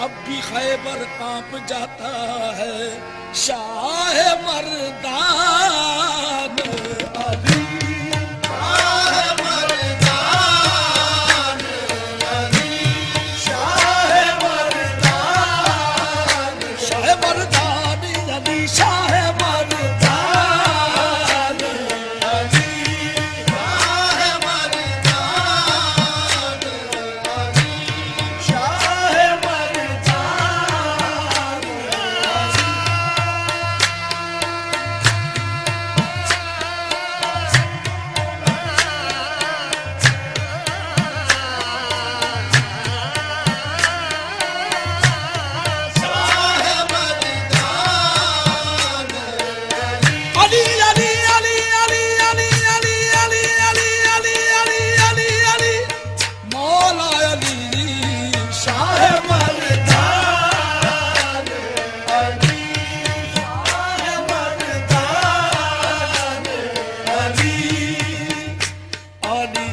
اب بھی خیبر کانپ جاتا ہے شاہ مردان علی شاہ مردان علی شاہ مردان شاہ مردان علی شاہ مردان علی شاہ مردان علی شاہ مردان علی علی علی علی علی علی علی علی علی علی علی علی مولا علی شاہ مردان علی شاہ مردان علی علی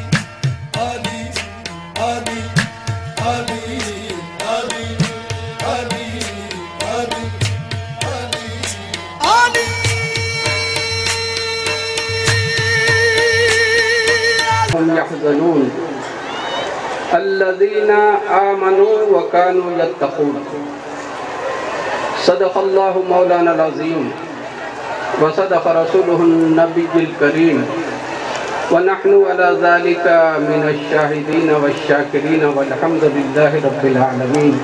علی علی علی علی علی علی علی هم يحزنون الذين آمنوا وكانوا يتقون صدق الله مولانا العظيم وصدق رسوله النبي الكريم ونحن على ذلك من الشاهدين والشاكرين والحمد لله رب العالمين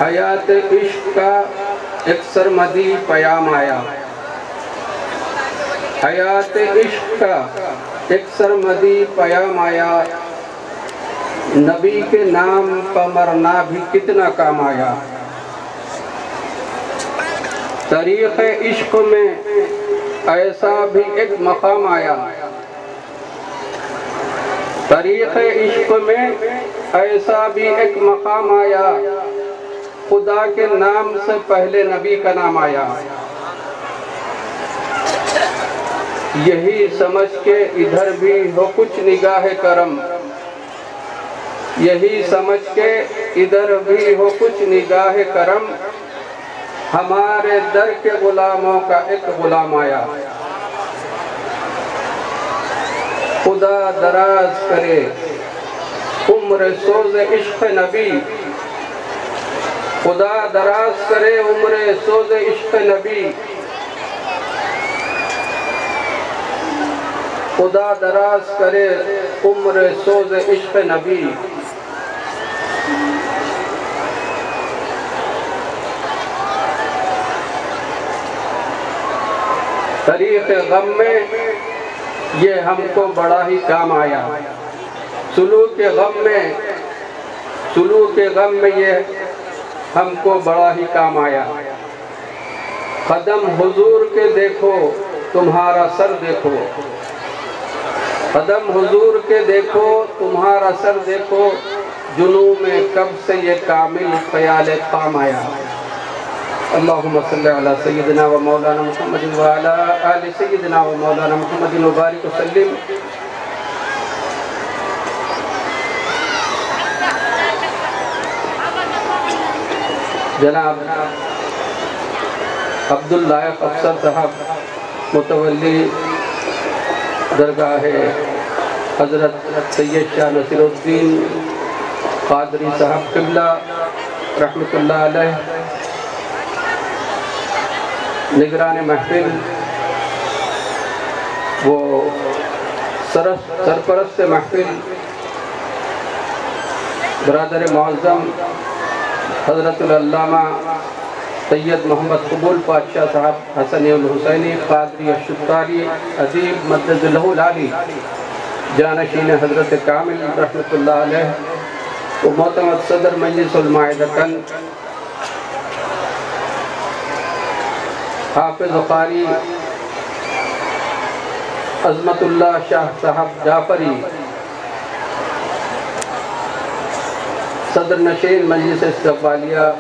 حیات عشق کا ایک سرمدی پیام آیا حیات عشق کا ایک سرمدی پیام آیا نبی کے نام پر مرنا بھی کتنا کام آیا طریق عشق میں ایسا بھی ایک مقام آیا طریق عشق میں ایسا بھی ایک مقام آیا خدا کے نام سے پہلے نبی کا نام آیا یہی سمجھ کے ادھر بھی ہو کچھ نگاہ کرم یہی سمجھ کے ادھر بھی ہو کچھ نگاہ کرم ہمارے در کے غلاموں کا ایک غلام آیا خدا دراز کرے عمر سوز عشق نبی خدا دراز کرے عمر سوز عشق نبی خدا دراز کرے عمر سوز عشق نبی طریق غم میں یہ ہم کو بڑا ہی کام آیا سلوک غم میں یہ ہم کو بڑا ہی کام آیا قدم حضور کے دیکھو تمہارا سر دیکھو قدم حضور کے دیکھو تمہارا سر دیکھو جنوں میں کب سے یہ کامل خیال خام آیا اللہم صلی علی سیدنا و مولانا محمد و علی آل سیدنا و مولانا محمد و بارک وسلم جناب عبداللائق افسر صاحب متولی درگاہ حضرت سید شاہ نصیر الدین قادری صاحب قبلہ رحمت اللہ علیہ نگران محفل وہ سرپرست محفل برادر معظم حضرت العلامہ سید محمد قبول پادشاہ صاحب حسنی الحسینی قادری الشتاری عظیم مدد اللہ العالی جانشین حضرت کامل رحمت اللہ علیہ و معتمد صدر مجلس المائدتن حافظ قاری عظمت اللہ شاہ صاحب جعفری صدر نشین مجلس استقبالیہ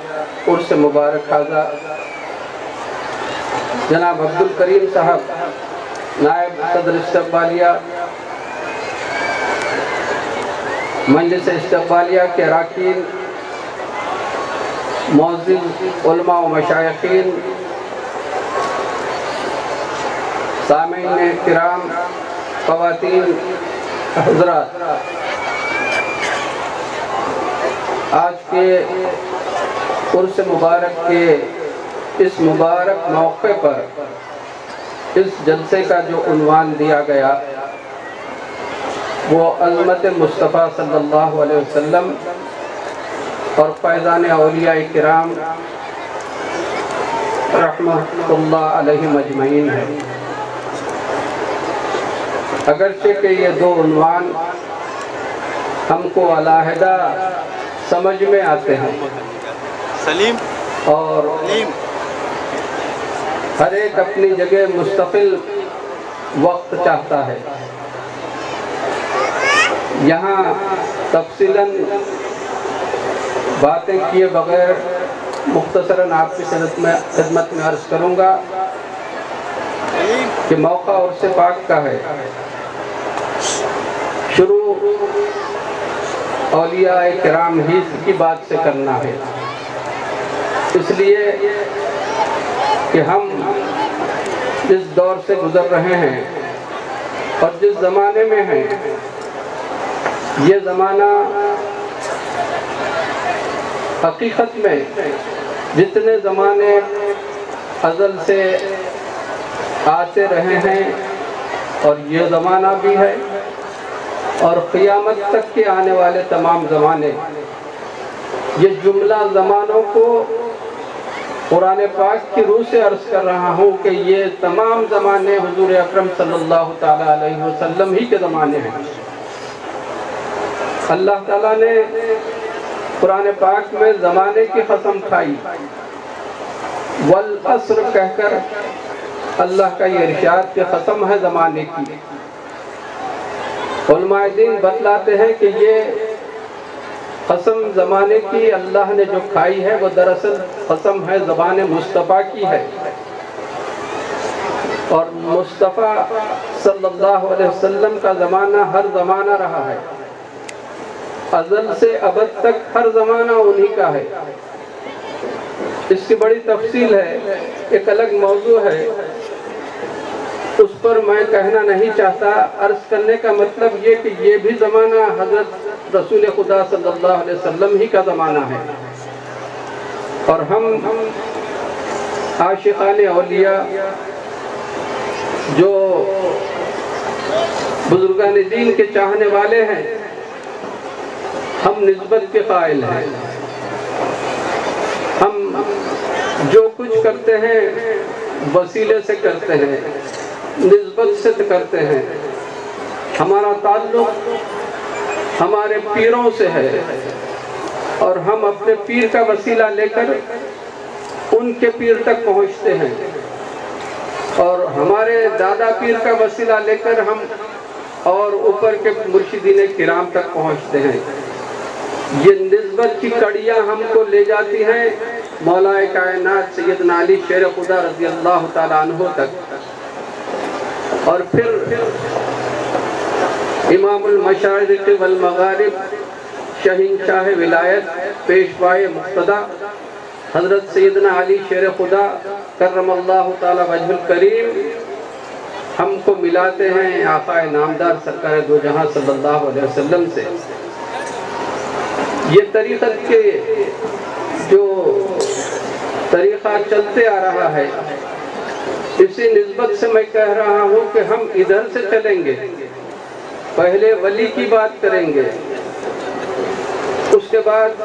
عرس مبارک خاضہ جناب عبدالکریم صاحب نائب صدر استقبالیہ مجلس استقبالیہ کے اراکین، معزز علماء و مشائخین، سامعین کرام، خواتین حضرات، آج کے عرس مبارک کے اس مبارک موقع پر اس جلسے کا جو عنوان دیا گیا وہ عظمت مصطفیٰ صلی اللہ علیہ وسلم اور فیضان اولیاء کرام رحمۃ اللہ علیہم اجمعین ہے۔ اگرچہ کہ یہ دو عنوان ہم کو علیحدہ سمجھ میں آتے ہیں اور ہر ایک اپنی جگہ مستقل وقت چاہتا ہے، یہاں تفصیلاً باتیں کیے بغیر مختصراً آپ کی خدمت میں عرض کروں گا کہ موقع عرس پاک کا ہے۔ شروع اولیاء کرام ہی کی بات سے کرنا ہے، اس لیے کہ ہم جس دور سے گزر رہے ہیں اور جس زمانے میں ہیں، یہ زمانہ حقیقت میں جتنے زمانے ازل سے آتے رہے ہیں اور یہ زمانہ بھی ہے اور قیامت تک کے آنے والے تمام زمانے، یہ جملہ زمانوں کو قرآن پاک کی روح سے عرض کر رہا ہوں کہ یہ تمام زمانے حضور اکرم صلی اللہ تعالیٰ علیہ وسلم ہی کے زمانے ہیں۔ اللہ تعالیٰ نے قرآن پاک میں زمانے کی قسم کھائی، والعصر کہہ کر اللہ کا یہ ارشاد کہ قسم ہے زمانے کی۔ علماء دین بتلاتے ہیں کہ یہ قسم زمانے کی اللہ نے جو کھائی ہے وہ دراصل قسم ہے زبان مصطفیٰ کی ہے، اور مصطفیٰ صلی اللہ علیہ وسلم کا زمانہ ہر زمانہ رہا ہے، ازل سے ابد تک ہر زمانہ انہی کا ہے۔ اس کی بڑی تفصیل ہے، ایک الگ موضوع ہے، اس پر میں کہنا نہیں چاہتا۔ عرض کرنے کا مطلب یہ کہ یہ بھی زمانہ حضرت رسول خدا صلی اللہ علیہ وسلم ہی کا زمانہ ہے، اور ہم عاشقان اولیاء جو بزرگان دین کے چاہنے والے ہیں، ہم نسبت کے قائل ہیں۔ ہم جو کچھ کرتے ہیں وسیلے سے کرتے ہیں، نسبت سے کرتے ہیں۔ ہمارا تعلق ہمارے پیروں سے ہے، اور ہم اپنے پیر کا وسیلہ لے کر ان کے پیر تک پہنچتے ہیں، اور ہمارے دادا پیر کا وسیلہ لے کر ہم اور اوپر کے مرشدین کرام تک پہنچتے ہیں۔ یہ نسبت کی کڑیاں ہم کو لے جاتی ہیں مولا کائنات سیدنا علی شیر خدا رضی اللہ تعالیٰ عنہ تک، اور پھر امام المشارق والمغارب، شہنشاہ ولایت، پیشوائے مقتدی حضرت سیدنا علی شیر خدا کرم اللہ تعالی وجہ الکریم ہم کو ملاتے ہیں آقا نامدار سرکار دو جہاں صلی اللہ علیہ وسلم سے۔ یہ طریقت کے جو طریقہ چلتے آ رہا ہے، اسی نسبت سے میں کہہ رہا ہوں کہ ہم ادھر سے چلیں گے، پہلے ولی کی بات کریں گے، اس کے بعد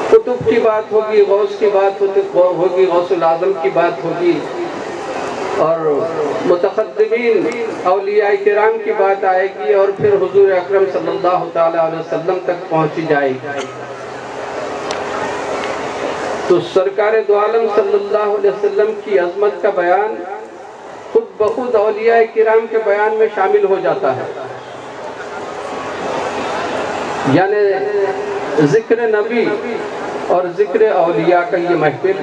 قطب کی بات ہوگی، غوث کی بات ہوگی، غوث العظم کی بات ہوگی، اور متقدمین اولیاء کرام کی بات آئے گی، اور پھر حضور اکرم صلی اللہ تعالیٰ علیہ وسلم تک پہنچی جائے گی۔ تو سرکار دو عالم صلی اللہ علیہ وسلم کی عظمت کا بیان خود بخود اولیاء کرام کے بیان میں شامل ہو جاتا ہے۔ یعنی ذکر نبی اور ذکر اولیاء کا یہ محفل،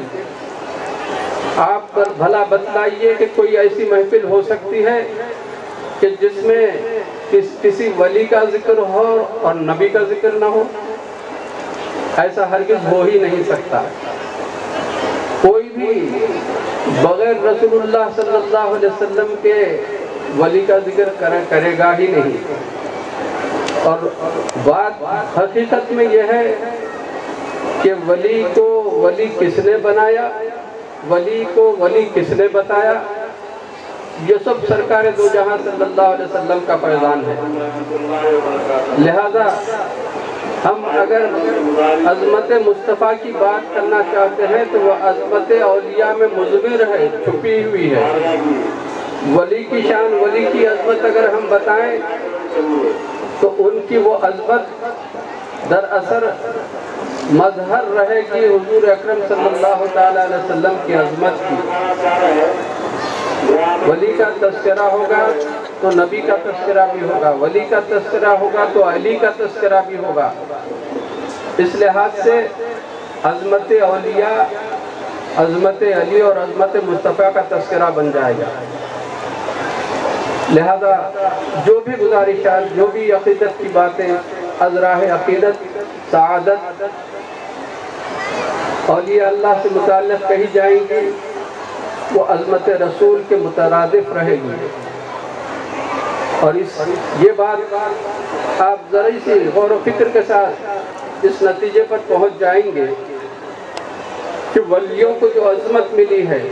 آپ بھلا بتلائیے کہ کوئی ایسی محفل ہو سکتی ہے کہ جس میں کسی ولی کا ذکر ہو اور نبی کا ذکر نہ ہو؟ ایسا ہرگز ہو ہی نہیں سکتا۔ کوئی بھی بغیر رسول اللہ صلی اللہ علیہ وسلم کے ولی کا ذکر کرے گا ہی نہیں۔ اور بات حقیقت میں یہ ہے کہ ولی کو ولی کس نے بنایا، ولی کو ولی کس نے بتایا، یہ سب سرکار دو جہاں صلی اللہ علیہ وسلم کا فیضان ہے۔ لہذا ہم اگر عظمت مصطفیٰ کی بات کرنا چاہتے ہیں تو وہ عظمت اولیاء میں مضمر ہے، چھپی ہوئی ہے۔ ولی کی شان، ولی کی عظمت اگر ہم بتائیں تو ان کی وہ عظمت دراصل مظہر رہے گی حضور اکرم صلی اللہ تعالی علیہ وسلم کی عظمت کی۔ ولی کا تذکرہ ہوگا تو نبی کا تذکرہ بھی ہوگا، ولی کا تذکرہ ہوگا تو علی کا تذکرہ بھی ہوگا۔ اس لحاظ سے عظمت اولیاء، عظمت علی اور عظمت مصطفیٰ کا تذکرہ بن جائے گا۔ لہذا جو بھی گزارشات، جو بھی عقیدت کی باتیں از راہ عقیدت سعادت اولیاء اللہ سے متعلق کہی جائیں گی وہ عظمت رسول کے مترادف رہے گی۔ اور یہ بات آپ ذرا سی غور و فکر کے ساتھ اس نتیجے پر پہنچ جائیں گے کہ ولیوں کو جو عظمت ملی ہے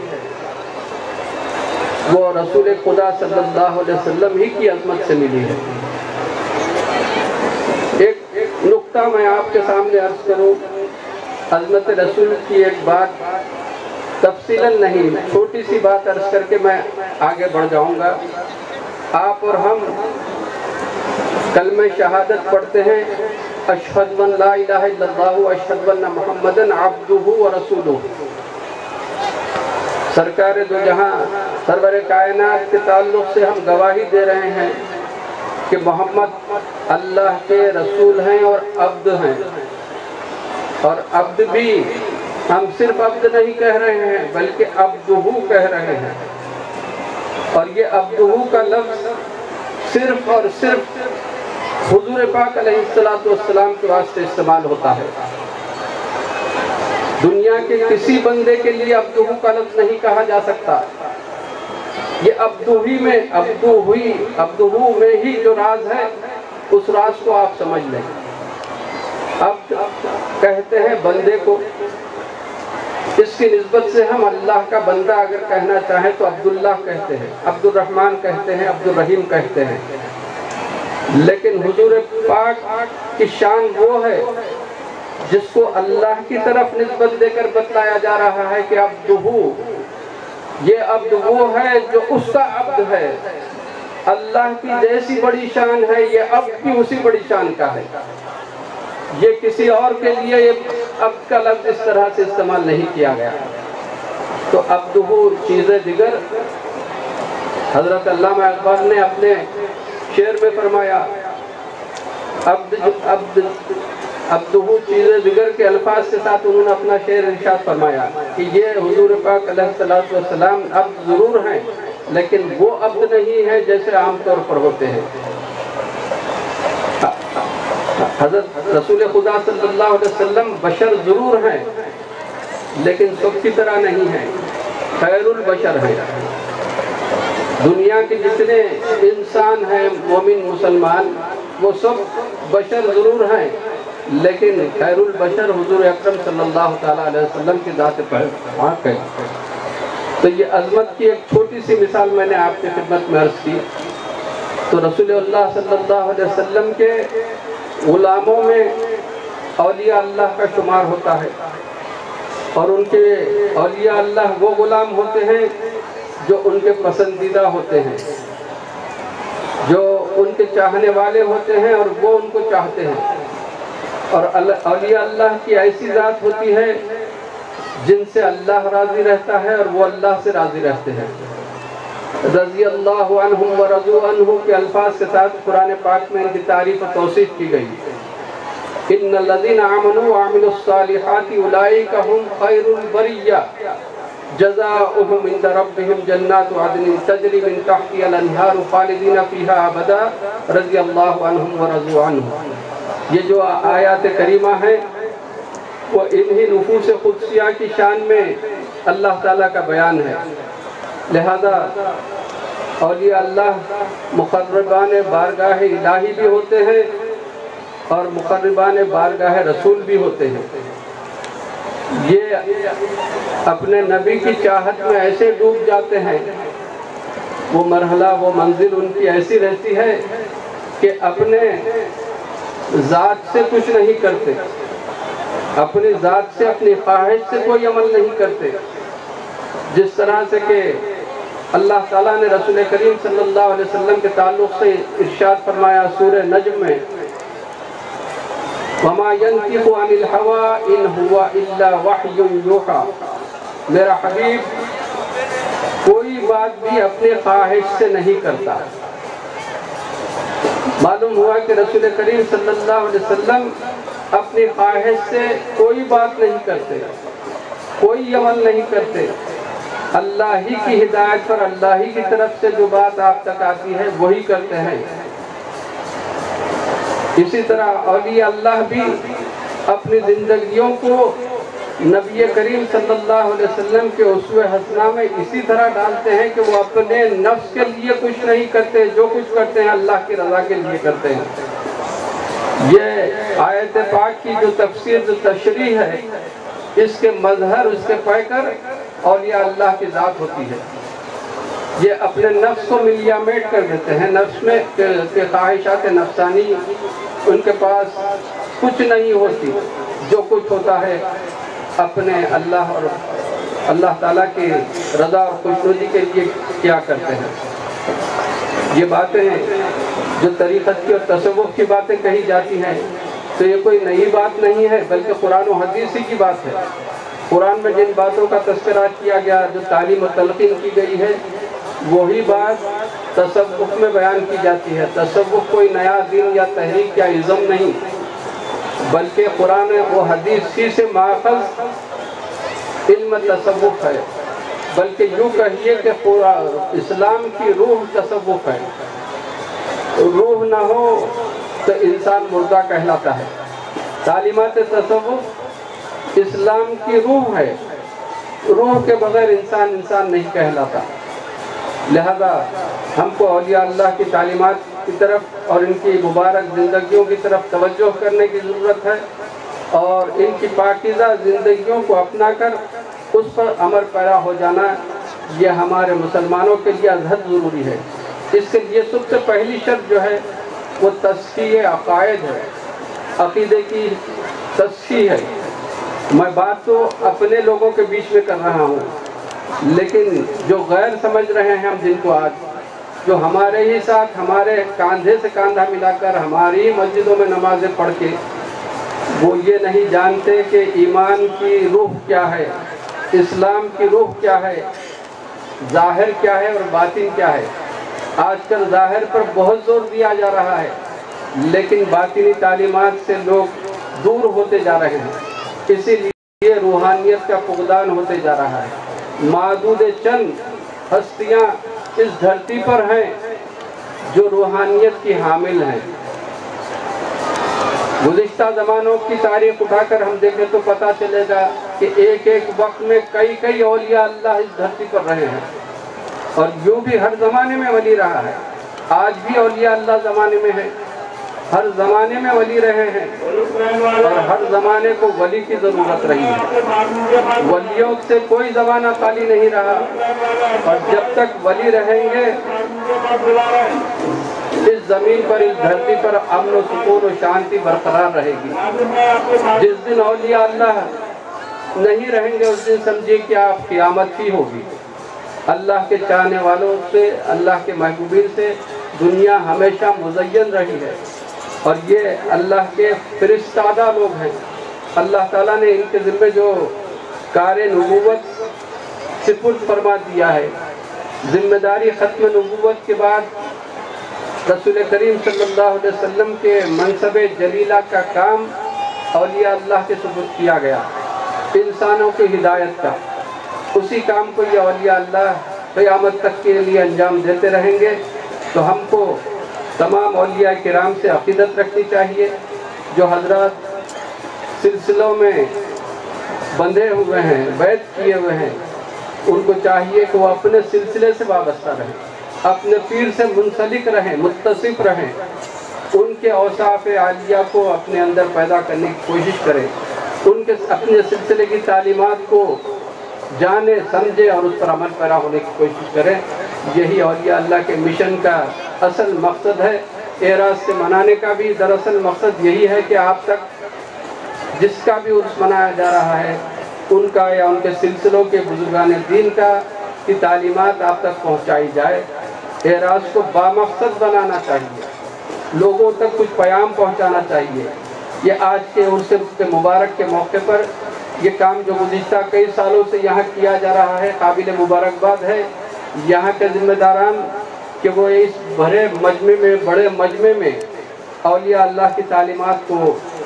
وہ رسول خدا صلی اللہ علیہ وسلم ہی کی عظمت سے ملی ہے۔ ایک نقطہ میں آپ کے سامنے عرض کروں، عظمت رسول کی ایک بات تفصیلاً نہیں، چھوٹی سی بات عرض کر کے میں آگے بڑھ جاؤں گا۔ آپ اور ہم کلمہ شہادت پڑھتے ہیں، اشہد ان لا الہ الا اللہ اشہد ان محمدً عبدہ ورسولہ۔ سرکار دو جہاں سرور کائنات کے تعلق سے ہم گواہی دے رہے ہیں کہ محمد اللہ کے رسول ہیں اور عبد ہیں۔ اور عبد بھی ہم صرف عبد نہیں کہہ رہے ہیں بلکہ عبدہ کہہ رہے ہیں۔ اور یہ عبدہ کا لفظ صرف اور صرف حضور پاک علیہ السلام کے واسطے استعمال ہوتا ہے۔ دنیا کے کسی بندے کے لیے عبدہ کا لفظ نہیں کہا جا سکتا۔ یہ عبدہ میں ہی جو راز ہے اس راز کو آپ سمجھ لیں۔ عبد کہتے ہیں بندے کو، اس کی نسبت سے ہم اللہ کا بندہ اگر کہنا چاہیں تو عبداللہ کہتے ہیں، عبد الرحمن کہتے ہیں، عبد الرحیم کہتے ہیں۔ لیکن حضور پاک کی شان وہ ہے جس کو اللہ کی طرف نسبت دے کر بتلایا جا رہا ہے کہ عبدہ، یہ عبد وہ ہے جو اس کا عبد ہے۔ اللہ کی جیسی بڑی شان ہے یہ عبد کی اسی بڑی شان کا ہے۔ یہ کسی اور کے لیے یہ عبد کا لفظ اس طرح سے استعمال نہیں کیا گیا۔ تو عبدہ چیزیں دیگر، حضرت علامہ اقبال نے اپنے شعر میں فرمایا عبدہ چیزیں دیگر کے الفاظ کے ساتھ انہوں نے اپنا شعر ارشاد فرمایا کہ یہ حضور پاک علیہ السلام عبد ضرور ہیں لیکن وہ عبد نہیں ہے جیسے عام طور پر ہوتے ہیں۔ حضرت رسول خدا صلی اللہ علیہ وسلم بشر ضرور ہیں لیکن سب کی طرح نہیں ہیں، خیر البشر ہیں۔ دنیا کے جتنے انسان ہیں مومن مسلمان وہ سب بشر ضرور ہیں لیکن خیر البشر حضور اکرم صلی اللہ تعالیٰ علیہ وسلم کی ذات پاک ہے۔ تو یہ عظمت کی ایک چھوٹی سی مثال میں نے آپ کی خدمت میں عرض کی۔ تو رسول اللہ صلی اللہ علیہ وسلم کے غلاموں میں اولیاء اللہ کا شمار ہوتا ہے، اور ان کے اولیاء اللہ وہ غلام ہوتے ہیں جو ان کے پسندیدہ ہوتے ہیں، جو ان کے چاہنے والے ہوتے ہیں اور وہ ان کو چاہتے ہیں۔ اور اولیاء اللہ کی ایسی ذات ہوتی ہے جن سے اللہ راضی رہتا ہے اور وہ اللہ سے راضی رہتے ہیں۔ رضی اللہ عنہم ورضوا عنہ کے الفاظ کے ساتھ قرآن پاک میں ان کی تعریف و توصیف کی گئی۔ ان الذین آمنوا وعملوا الصالحات اولئک هم خیر البریہ، جزاؤہم عند ربہم جنات عدن تجری من تحتہا الانہار خالدین فیہا ابدا رضی اللہ عنہم ورضوا عنہ۔ یہ جو آیات کریمہ ہیں وہ انہی نفوس قدسیہ کی شان میں اللہ تعالیٰ کا بیان ہے۔ لہذا اولیاء اللہ مقربان بارگاہ الہی بھی ہوتے ہیں اور مقربان بارگاہ رسول بھی ہوتے ہیں۔ یہ اپنے نبی کی چاہت میں ایسے ڈوب جاتے ہیں، وہ مرحلہ وہ منزل ان کی ایسی رہتی ہے کہ اپنے ذات سے کچھ نہیں کرتے، اپنی ذات سے اپنی خواہش سے کوئی عمل نہیں کرتے۔ جس طرح سے کہ اللہ تعالیٰ نے رسول کریم صلی اللہ علیہ وسلم کے تعلق سے ارشاد فرمایا سورہ نجم میں، وَمَا يَنْتِقُ عَنِ الْهَوَىٰ إِنْ هُوَ إِلَّا وَحْيٌ يُوحَىٰ، میرا حبیب کوئی بات بھی اپنے خواہش سے نہیں کرتا۔ معلوم ہوا کہ رسول کریم صلی اللہ علیہ وسلم اپنی خواہش سے کوئی بات نہیں کرتے، کوئی عمل نہیں کرتے۔ اللہ ہی کی ہدایت پر اللہ ہی کی طرف سے جو بات آپ تک آتی ہے وہی کرتے ہیں۔ اسی طرح اولیاء اللہ بھی اپنی زندگیوں کو نبی کریم صلی اللہ علیہ وسلم کے اسوہ حسنہ میں اسی طرح ڈالتے ہیں کہ وہ اپنے نفس کے لیے کچھ نہیں کرتے، جو کچھ کرتے ہیں اللہ کی رضا کے لیے کرتے ہیں۔ یہ آیت پاک کی جو تفسیر جو تشریح ہے، اس کے مظہر اس کے پیکر اولیاء اللہ کی ذات ہوتی ہے۔ یہ اپنے نفس کو ملیامیٹ کر دیتے ہیں، نفس میں کہ خواہشات نفسانی ان کے پاس کچھ نہیں ہوتی، جو کچھ ہوتا ہے اپنے اللہ اور اللہ تعالیٰ کی رضا اور خوشنودی کے لیے کیا کرتے ہیں۔ یہ باتیں جو طریقت کی اور تصوف کی باتیں کہی جاتی ہیں تو یہ کوئی نئی بات نہیں ہے، بلکہ قرآن و حدیث ہی کی بات ہے۔ قرآن میں جن باتوں کا تذکرہ کیا گیا، جو تعلیم و تلقین کی گئی ہے، وہی بات تصوف میں بیان کی جاتی ہے۔ تصوف کوئی نیا دین یا تحریک یا ازم نہیں، بلکہ قرآن و حدیث ہی سے ماخذ علم تصوف ہے، بلکہ یوں کہیے کہ اسلام کی روح تصوف ہے۔ روح نہ ہو تو انسان مردہ کہلاتا ہے۔ تعلیمات تصوف اسلام کی روح ہے، روح کے بغیر انسان نہیں کہلاتا۔ لہذا ہم کو اولیاء اللہ کی تعلیمات کی طرف اور ان کی مبارک زندگیوں کی طرف توجہ کرنے کی ضرورت ہے، اور ان کی پاکیزہ زندگیوں کو اپنا کر اس پر عمل پیرا ہو جانا یہ ہمارے مسلمانوں کے لیے ازحد ضروری ہے۔ اس کے لیے سب سے پہلی شرط جو ہے وہ تصحیح عقائد ہے، عقیدے کی تصحیح ہے۔ میں بات تو اپنے لوگوں کے بیچ میں کر رہا ہوں، لیکن جو غیر سمجھ رہے ہیں ہم جن کو آج، جو ہمارے ہی ساتھ ہمارے کاندھے سے کاندھا ملا کر ہماری مسجدوں میں نمازیں پڑھ کے وہ یہ نہیں جانتے کہ ایمان کی روح کیا ہے، اسلام کی روح کیا ہے، ظاہر کیا ہے اور باطن کیا ہے۔ آج کل ظاہر پر بہت زور دیا جا رہا ہے، لیکن باطنی تعلیمات سے لوگ دور ہوتے جا رہے ہیں، اسی لیے روحانیت کا فقدان ہوتے جا رہا ہے۔ معدود چند ہستیاں اس دھرتی پر ہیں جو روحانیت کی حامل ہیں۔ گزشتہ زمانوں کی تاریخ اٹھا کر ہم دیکھیں تو پتہ چلے گا کہ ایک وقت میں کئی اولیاء اللہ اس دھرتی پر رہے ہیں، اور یوں بھی ہر زمانے میں ولی رہا ہے۔ آج بھی اولیاء اللہ زمانے میں ہیں، ہر زمانے میں ولی رہے ہیں، اور ہر زمانے کو ولی کی ضرورت رہی ہے۔ ولیوں سے کوئی زمانہ خالی نہیں رہا، اور جب تک ولی رہیں گے اس زمین پر، اس دھرتی پر امن و سکون و شانتی برقرار رہے گی۔ جس دن اولیاء اللہ نہیں رہیں گے اس دن سمجھیے کہ آپ قیامت ہی ہوگی۔ اللہ کے چاہنے والوں سے، اللہ کے محبوبین سے دنیا ہمیشہ مزین رہی ہے، اور یہ اللہ کے فرستادہ لوگ ہیں۔ اللہ تعالیٰ نے ان کے ذمہ جو کار نبوت سپرد فرما دیا ہے، ذمہ داری ختم نبوت کے بعد رسول کریم صلی اللہ علیہ وسلم کے منصب جلیلہ کا کام اولیاء اللہ کے سپرد کیا گیا، انسانوں کی ہدایت کا۔ اسی کام کو یہ اولیاء اللہ قیامت تک کے لیے انجام دیتے رہیں گے۔ تو ہم کو تمام اولیاء کرام سے عقیدت رکھنی چاہیے، جو حضرات سلسلوں میں بندھے ہوئے ہیں، بیعت کیے ہوئے ہیں، ان کو چاہیے کہ وہ اپنے سلسلے سے وابستہ رہیں، اپنے پیر سے منسلک رہیں، متصف رہیں، ان کے اوصاف عالیہ کو اپنے اندر پیدا کرنے کی کوشش کریں، ان کے اپنے سلسلے کی تعلیمات کو جانے سمجھے اور اس پر عمل پیرا ہونے کی کوشش کریں۔ یہی اولیاء اللہ کے مشن کا اصل مقصد ہے۔ اعراض سے منانے کا بھی دراصل مقصد یہی ہے کہ آپ تک جس کا بھی عرس منایا جا رہا ہے ان کا یا ان کے سلسلوں کے بزرگان دین کی تعلیمات آپ تک پہنچائی جائے۔ اعراض کو بامقصد بنانا چاہیے، لوگوں تک کچھ پیام پہنچانا چاہیے۔ یہ آج کے عرس مبارک کے موقع پر یہ کام جو گزشتہ کئی سالوں سے یہاں کیا جا رہا ہے قابل مبارکباد ہے۔ یہاں کے ذمہ داران کہ وہ اس بڑے مجمع میں اولیاء اللہ کی تعلیمات کو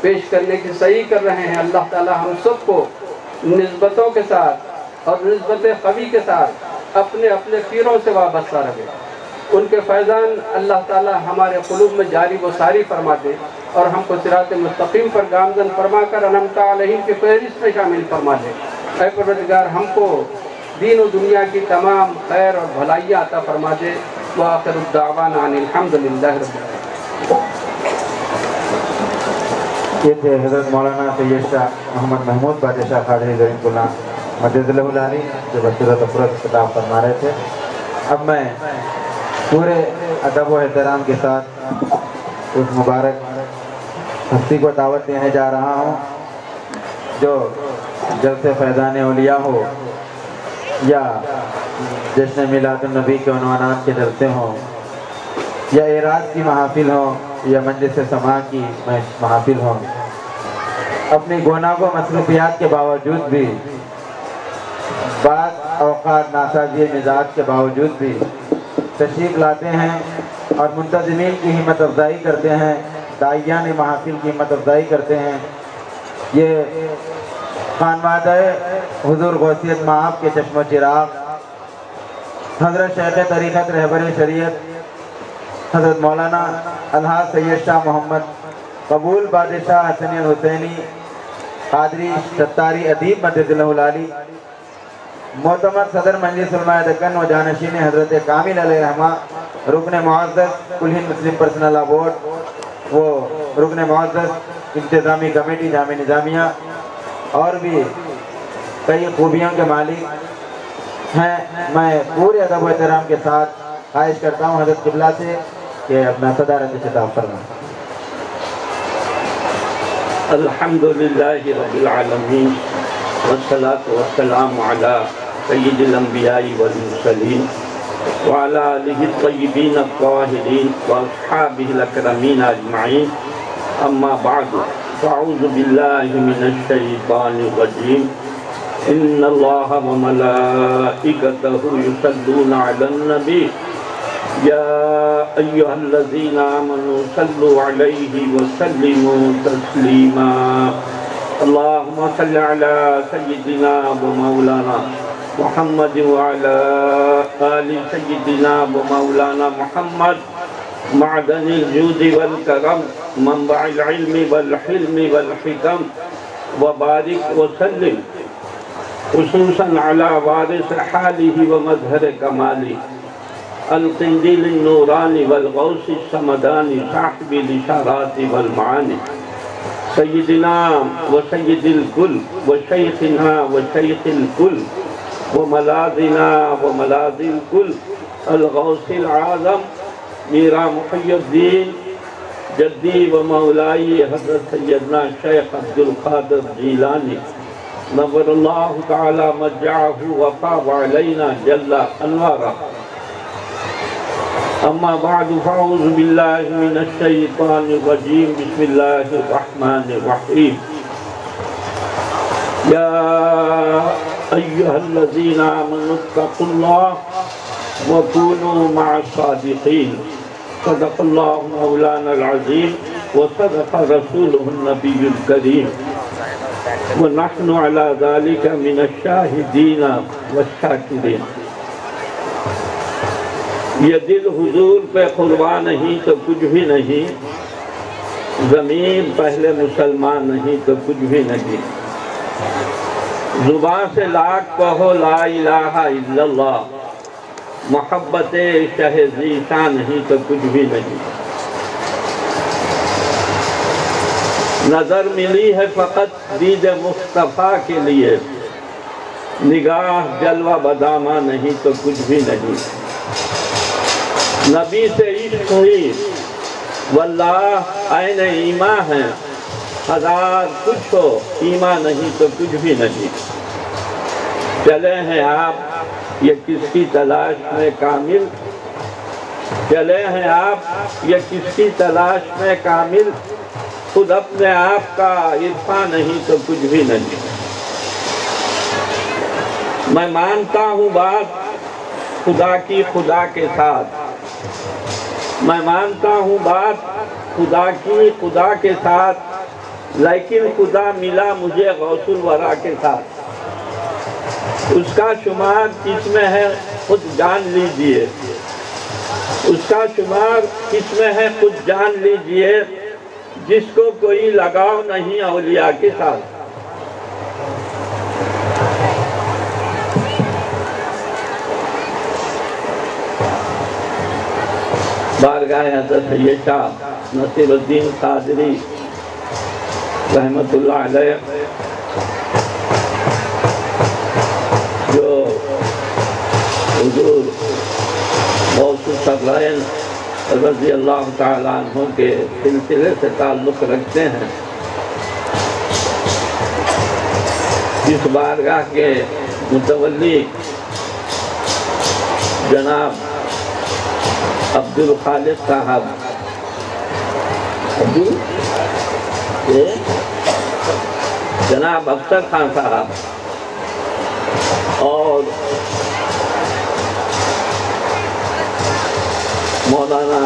پیش کرنے کی صحیح کر رہے ہیں۔ اللہ تعالی ہم سب کو نسبتوں کے ساتھ اور نسبت قوی کے ساتھ اپنے پیروں سے وابستہ رہے، ان کے فیضان اللہ تعالی ہمارے قلوب میں جاری و ساری فرما دے اور ہم کو صراط مستقیم پر گامزن فرما کر انعمت علیہم کی فہرست میں شامل فرما دے۔ اے پروردگار ہم کو دین و دنیا کی تمام خیر اور بھلائیاں عطا فرما دے۔ وآخر الدعوانا ان الحمدللہ رب العالمین۔ یہ تھے حضرت مولانا سید شاہ محمد محمود بادشاہ قادری رحمۃ اللہ مجد اللہ العالی جو بصیرت افروز خطاب فرما رہے تھے۔ اب میں پورے ادب و احترام کے ساتھ اس مبارک ہستی کو دعوت دینے جا رہا ہوں جو جلسے فیضان اولیاء ہو یا جشن میلاد النبی کے عنوانات کے جلسے ہوں یا اعراض کی محافل ہوں یا مجلس سماع کی محافل ہوں، اپنی گناہ و مصروفیات کے باوجود بھی، بعض اوقات ناسازی مزاج کے باوجود بھی تشریف لاتے ہیں اور منتظمین کی ہمت افزائی کرتے ہیں، داعیان محافل کی ہمت افزائی کرتے ہیں۔ یہ خانوادہ حضور غوثیت مآب کے چشم و چراغ حضرت شیخ طریقت رہبر شریعت حضرت مولانا الحاج سید شاہ محمد قبول بادشاہ حسنی الحسینی قادری ستاری ادیب مجد اللہ العالی، معتمد صدر مجلس علماء دکن و جانشین حضرت کامل علیہ رحمہ، رکن معزز کل ہند مسلم پرسنل لا بورڈ، وہ رکن معزز انتظامی کمیٹی جامع نظامیہ، اور بھی کئی خوبیوں کے مالک ہیں۔ میں پورے ادب و احترام کے ساتھ خواہش کرتا ہوں حضرت قبلہ سے کہ اپنا صدارت خطاب فرمائیں۔ الحمدللہ رب العالمین والصلاة والسلام علی سید الانبیاء والمرسلین وعلی آلہ الطیبین الطاہرین واصحابہ الاکرمین اجمعین، اما بعد فاعوذ باللہ من الشیطان الرجیم۔ ان اللہ وملائکتہ یصلون علی النبی یا ایہا الذین آمنوا صلوا علیہ وسلموا تسلیما۔ اللہم صل علی سیدنا و مولانا محمد وعلی آل سیدنا و مولانا محمد، معدن الجود والکرم، منبع العلم والحلم والحکم، وبارک وسلم خصوصاً علی وارث حالہ ومظہر کمالہ، القندیل النورانی والغوث السمدانی، صاحب الاشارات والمعانی، سیدنا و سید الکل و شیخنا و شیخ الکل و ملاذنا و ملاذ الکل، الغوث العظم میرا محی الدین جدی و مولائی حضرت سیدنا شیخ عبدالقادر جیلانی نور اللہ تعالی مجعہ وفاو علینا جل انوارا۔ اما بعد فاعوذ باللہ من الشیطان الرجیم، بسم اللہ الرحمن الرحیم۔ یا ایہا الذین آمنوا اتقوا اللہ وکونوا مع الصادقین۔ صدق اللہ مولانا العظیم وصدق رسولہ النبی الکریم۔ وَنَحْنُ عَلَى ذَلِكَ مِنَ الشَّاهِدِينَ وَالشَّاكِرِينَ۔ یہ دل حضور پہ قربان نہیں تو کچھ بھی نہیں، ضمیر پہلے مسلمان نہیں تو کچھ بھی نہیں، زبان سے لاکھ کہو لا الہ الا اللہ، محبت شہ ذیشاں نہیں تو کچھ بھی نہیں، نظر ملی ہے فقط دید مصطفیٰ کے لیے، نگاہ جلوہ بدامہ نہیں تو کچھ بھی نہیں، نبی سے عشق ہوئی واللہ عین ایمان ہے، ہزار کچھ ہو ایمان نہیں تو کچھ بھی نہیں، چلے ہیں آپ یہ کس کی تلاش میں کامل، چلے ہیں آپ یہ کس کی تلاش میں کامل، خود اپنے آپ کا عرفان نہیں تو کچھ بھی نہیں، میں مانتا ہوں بات خدا کی خدا کے ساتھ، میں مانتا ہوں بات خدا کی خدا کے ساتھ، لیکن خدا ملا مجھے غوث الورا کے ساتھ، اس کا شمار کس میں ہے خود جان لیجئے، اس کا شمار کس میں ہے خود جان لیجئے، جس کو کوئی لگاؤ نہیں اولیاء کے ساتھ، بارگاہ حضرت سید شاہ نصیر الدین قادری رحمت اللہ علیہ جو حضور غوث الثقلین رضی اللہ تعالیٰ عنہ کے سلسلے سے تعلق رکھتے ہیں، اس بارگاہ کے متولی جناب عبدالخالق صاحب جناب افسر خان صاحب اور مولانا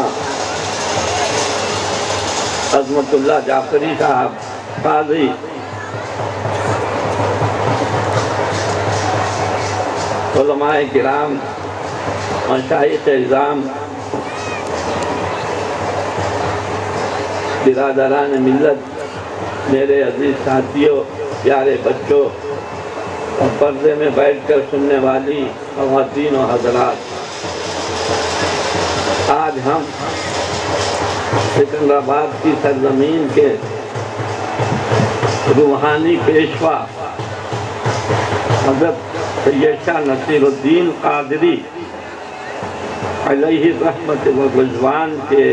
عظمت اللہ جعفری صاحب قاضی، علماء کرام، مشائخ اعظام، برادران ملت، میرے عزیز ساتھیوں، پیارے بچوں اور پردے میں بیٹھ کر سننے والی خواتین و حضرات، آج ہم سکندرآباد کی سرزمین کے روحانی پیشوا حضرت سید شاہ نصیر الدین قادری علیہ رحمت و رضوان کے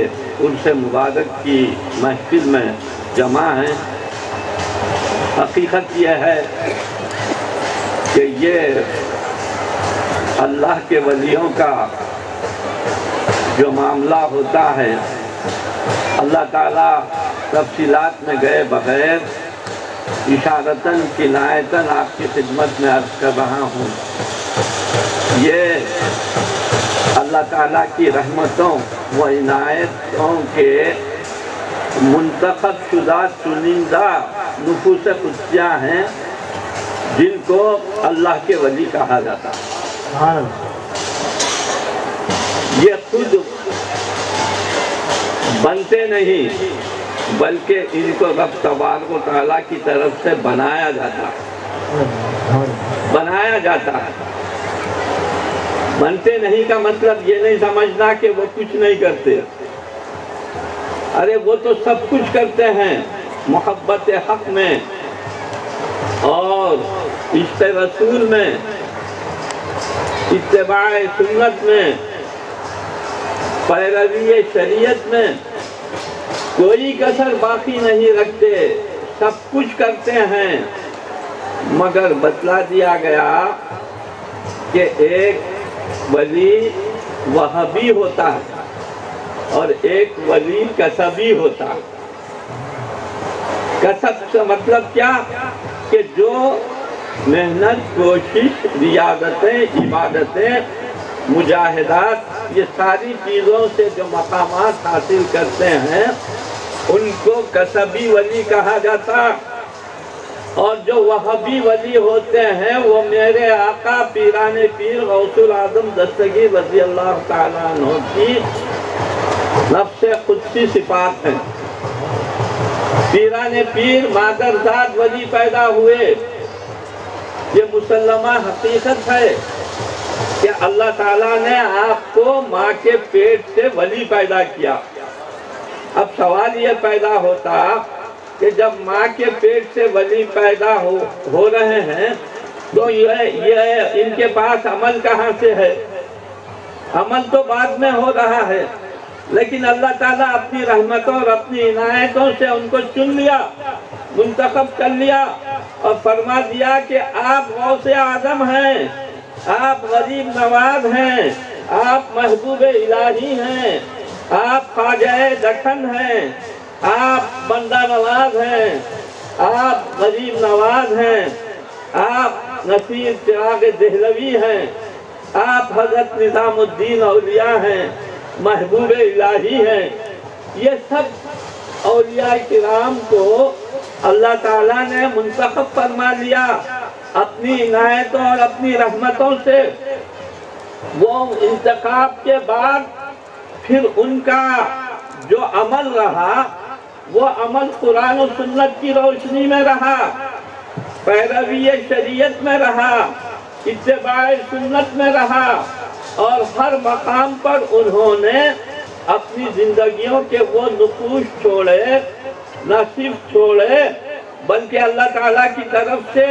عرس مبارک کی محفل میں جمع ہیں۔ حقیقت یہ ہے کہ یہ اللہ کے ولیوں کا جو معاملہ ہوتا ہے، اللہ تعالیٰ تفصیلات میں گئے بغیر اشارتاً کنایتاً آپ کی خدمت میں عرض کر رہا ہوں، یہ اللہ تعالیٰ کی رحمتوں و عنایتوں کے منتخب شدہ چنندہ نفوس قدسیہ ہیں جن کو اللہ کے ولی کہا جاتا ہے۔ یہ خود بنتے نہیں بلکہ ان کو رب تبارک و تعالیٰ کی طرف سے بنایا جاتا ہے، بنایا جاتا ہے۔ بنتے نہیں کا مطلب یہ نہیں سمجھنا کہ وہ کچھ نہیں کرتے، ارے وہ تو سب کچھ کرتے ہیں، محبت حق میں اور عشق رسول میں، اتباع سنت میں، پیروی شریعت میں کوئی کسر باقی نہیں رکھتے، سب کچھ کرتے ہیں، مگر بتلا دیا گیا کہ ایک ولی وہابی ہوتا ہے اور ایک ولی کسبی ہوتا ہے۔ کسب سے مطلب کیا کہ جو محنت، کوشش، ریاضتیں، عبادتیں، مجاہدات، یہ ساری چیزوں سے جو مقامات حاصل کرتے ہیں ان کو کسبی ولی کہا جاتا۔ اور جو وہابی ولی ہوتے ہیں وہ میرے آقا پیران پیر غوث العظم دستگیر رضی اللہ تعالیٰ عنہ کی نفس قدسی صفات ہیں۔ پیران پیر مادرزاد ولی پیدا ہوئے، یہ مسلمہ حقیقت ہے کہ اللہ تعالیٰ نے آپ کو ماں کے پیٹ سے ولی پیدا کیا۔ اب سوال یہ پیدا ہوتا کہ جب ماں کے پیٹ سے ولی پیدا ہو رہے ہیں تو یہ ان کے پاس عمل کہاں سے ہے؟ عمل تو بعد میں ہو رہا ہے، لیکن اللہ تعالیٰ اپنی رحمتوں اور اپنی عنایتوں سے ان کو چن لیا، منتخب کر لیا اور فرما دیا کہ آپ غوث اعظم ہیں، آپ غریب نواز ہیں، آپ محبوب الہی ہیں، آپ خواجہ دکن ہیں، آپ بندہ نواز ہیں، آپ غریب نواز ہیں، آپ نصیر چراغ دہلوی ہیں، آپ حضرت نظام الدین اولیاء ہیں، محبوب الہی ہیں۔ یہ سب اولیاء کرام کو اللہ تعالیٰ نے منتخب فرما لیا اپنی عنایتوں اور اپنی رحمتوں سے۔ وہ انتخاب کے بعد پھر ان کا جو عمل رہا وہ عمل قرآن و سنت کی روشنی میں رہا، پیروی شریعت میں رہا، اتباع سنت میں رہا، اور ہر مقام پر انہوں نے اپنی زندگیوں کے وہ نقوش چھوڑے، نہ صرف چھوڑے بلکہ اللہ تعالیٰ کی طرف سے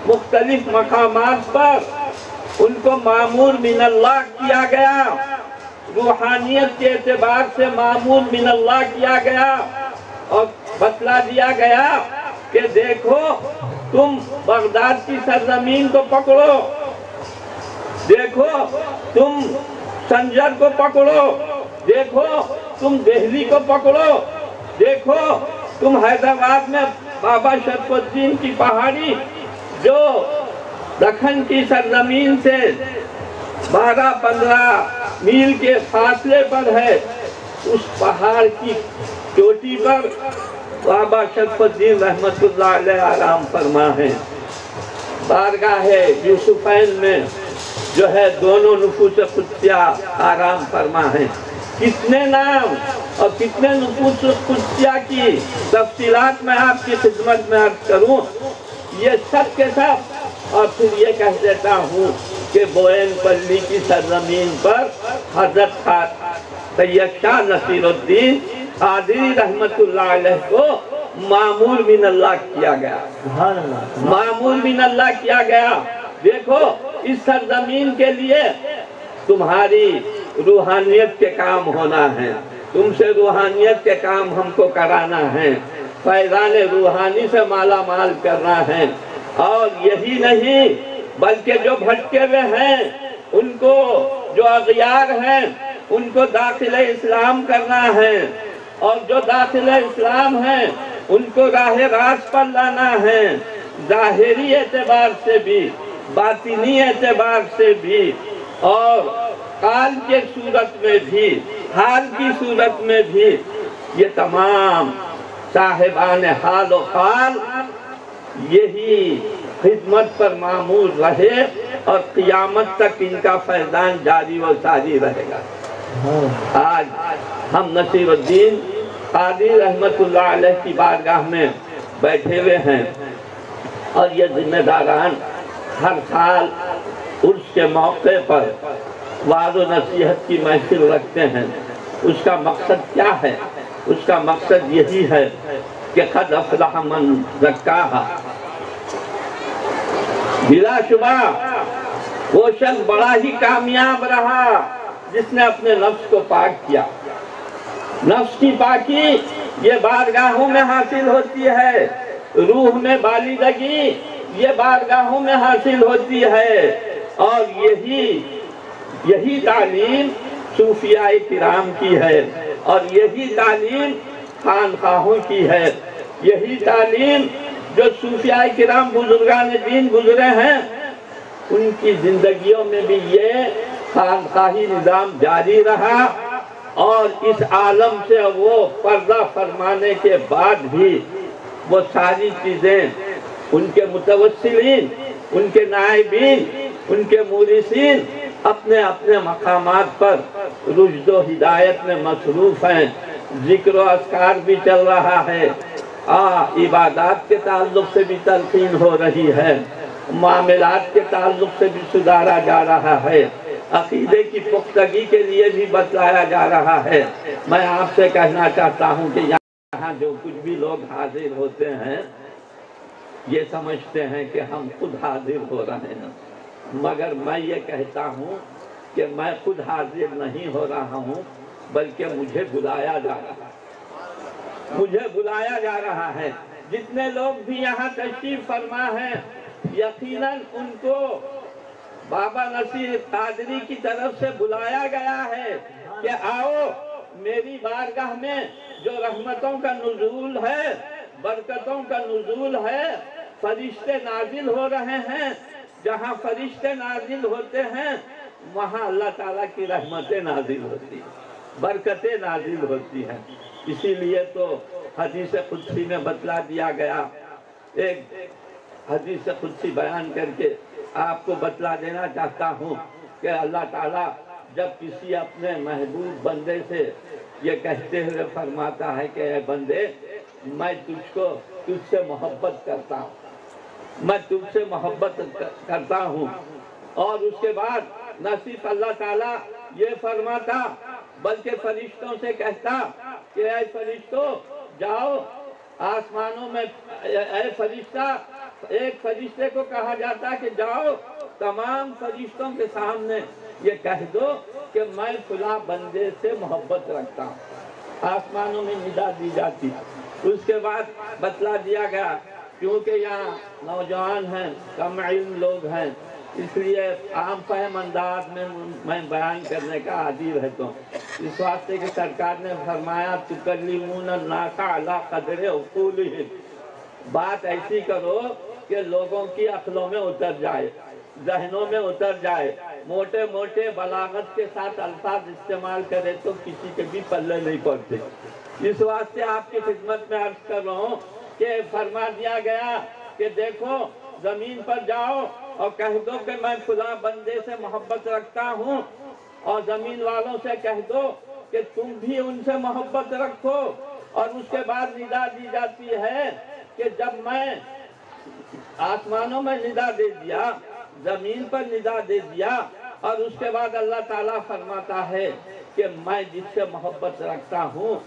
مختلف مقامات پر ان کو مامور من اللہ کیا گیا، روحانیت کے اعتبار سے مامور من اللہ کیا گیا، اور بتلا دیا گیا کہ دیکھو تم بغداد کی سرزمین کو پکڑو، دیکھو تم سنجر کو پکڑو، دیکھو تم دہلی کو پکڑو، دیکھو تم حیدرآباد میں بابا شرف الدین کی پہاڑی جو دکن کی سرزمین سے 12-15 میل کے فاصلے پر ہے، اس پہاڑ کی چوٹی پر بابا شرف الدین رحمت اللہ علیہ آرام فرما ہے۔ بارگاہ یوسفین میں جو ہے دونوں نفوس قدسیہ آرام فرما ہیں۔ کتنے نام اور کتنے نفوس قدسیہ کی تفصیلات میں آپ کی خدمت میں عرض کروں، یہ سب کے سب، اور پھر یہ کہہ دیتا ہوں کہ بوئن پلی کی سرزمین پر حضرت سید شاہ نصیر الدین قادری رحمت اللہ علیہ کو مامور من اللہ کیا گیا، مامور من اللہ کیا گیا۔ دیکھو اس سرزمین کے لیے تمہاری روحانیت کے کام ہونا ہے، تم سے روحانیت کے کام ہم کو کرانا ہے، فیضان روحانی سے مالا مال کرنا ہے، اور یہی نہیں بلکہ جو بھٹکے ہوئے ہیں ان کو، جو اغیار ہیں ان کو داخل اسلام کرنا ہے، اور جو داخل اسلام ہیں ان کو راہ راست پر لانا ہے، ظاہری اعتبار سے بھی، باطنی اعتبار سے بھی، اور قال کے صورت میں بھی، حال کی صورت میں بھی۔ یہ تمام صاحبان حال و قال یہی خدمت پر معمور رہے اور قیامت تک ان کا فیضان جاری و ساری رہے گا۔ آج ہم نصیر الدین قادری رحمت اللہ علیہ کی بارگاہ میں بیٹھے ہوئے ہیں، اور یہ ذمہ داران ہر سال عرس کے موقع پر وعظ و نصیحت کی محفل رکھتے ہیں۔ اس کا مقصد کیا ہے؟ اس کا مقصد یہی ہے کہ قد افلح من زکاہا، بلا شبہ وہ شخص بڑا ہی کامیاب رہا جس نے اپنے نفس کو پاک کیا۔ نفس کی پاکی یہ بارگاہوں میں حاصل ہوتی ہے، روح میں بالیدگی یہ بارگاہوں میں حاصل ہوتی ہے، اور یہی تعلیم صوفیاء کرام کی ہے، اور یہی تعلیم خانقاہوں کی ہے، یہی تعلیم جو صوفیاء کرام بزرگان دین گزرے ہیں ان کی زندگیوں میں بھی یہ خانقاہی نظام جاری رہا، اور اس عالم سے وہ پردہ فرمانے کے بعد بھی وہ ساری چیزیں ان کے متوسلین، ان کے نائبین، ان کے مورثین اپنے اپنے مقامات پر رشد و ہدایت میں مصروف ہیں، ذکر و اذکار بھی چل رہا ہے، عبادات کے تعلق سے بھی تلقین ہو رہی ہے، معاملات کے تعلق سے بھی سدھارا جا رہا ہے، عقیدے کی پختگی کے لیے بھی بتلایا جا رہا ہے۔ میں آپ سے کہنا چاہتا ہوں کہ یہاں جو کچھ بھی لوگ حاضر ہوتے ہیں یہ سمجھتے ہیں کہ ہم خود حاضر ہو رہے ہیں، مگر میں یہ کہتا ہوں کہ میں خود حاضر نہیں ہو رہا ہوں، بلکہ مجھے بلایا جا رہا ہے، مجھے بلایا جا رہا ہے۔ جتنے لوگ بھی یہاں تشریف فرما ہیں یقیناً ان کو بابا نصیر قادری کی طرف سے بلایا گیا ہے کہ آؤ میری بارگاہ میں جو رحمتوں کا نزول ہے، برکتوں کا نزول ہے، فرشتے نازل ہو رہے ہیں، جہاں فرشتے نازل ہوتے ہیں وہاں اللہ تعالیٰ کی رحمتیں نازل ہوتی ہیں، برکتیں نازل ہوتی ہیں۔ اسی لیے تو حدیث قدسی میں بتلا دیا گیا، ایک حدیث قدسی بیان کر کے آپ کو بتلا دینا چاہتا ہوں کہ اللہ تعالیٰ جب کسی اپنے محبوب بندے سے یہ کہتے ہوئے فرماتا ہے کہ اے بندے میں تجھ سے محبت کرتا ہوں، میں تجھ سے محبت کرتا ہوں، اور اس کے بعد نہ صرف اللہ تعالیٰ یہ فرماتا بلکہ فرشتوں سے کہتا کہ اے فرشتوں جاؤ آسمانوں میں، اے فرشتہ، ایک فرشتے کو کہا جاتا کہ جاؤ تمام فرشتوں کے سامنے یہ کہہ دو کہ میں فلاں بندے سے محبت رکھتا ہوں، آسمانوں میں ندا دی جاتی۔ اس کے بعد بتلا دیا گیا کیونکہ یہاں نوجوان ہیں، کم علم لوگ ہیں، اس لیے عام فہم انداز میں بیان کرنے کا عادی رہتا ہوں، اس واسطے کہ سرکار نے فرمایا تکلمون الناس علی قدر عقولہم، بات ایسی کرو کہ لوگوں کی عقلوں میں اتر جائے، ذہنوں میں اتر جائے، موٹے موٹے بلاغت کے ساتھ الفاظ استعمال کرے تو کسی کے بھی پلے نہیں پڑتے۔ اس واسطے آپ کی خدمت میں عرض کر رہا ہوں کہ فرما دیا گیا کہ دیکھو زمین پر جاؤ اور کہہ دو کہ میں فلاں بندے سے محبت رکھتا ہوں، اور زمین والوں سے کہہ دو کہ تم بھی ان سے محبت رکھو، اور اس کے بعد ندا دی جاتی ہے کہ جب میں آسمانوں میں ندا دے دیا، زمین پر ندا دے دیا، اور اس کے بعد اللہ تعالیٰ فرماتا ہے کہ میں جس سے محبت رکھتا ہوں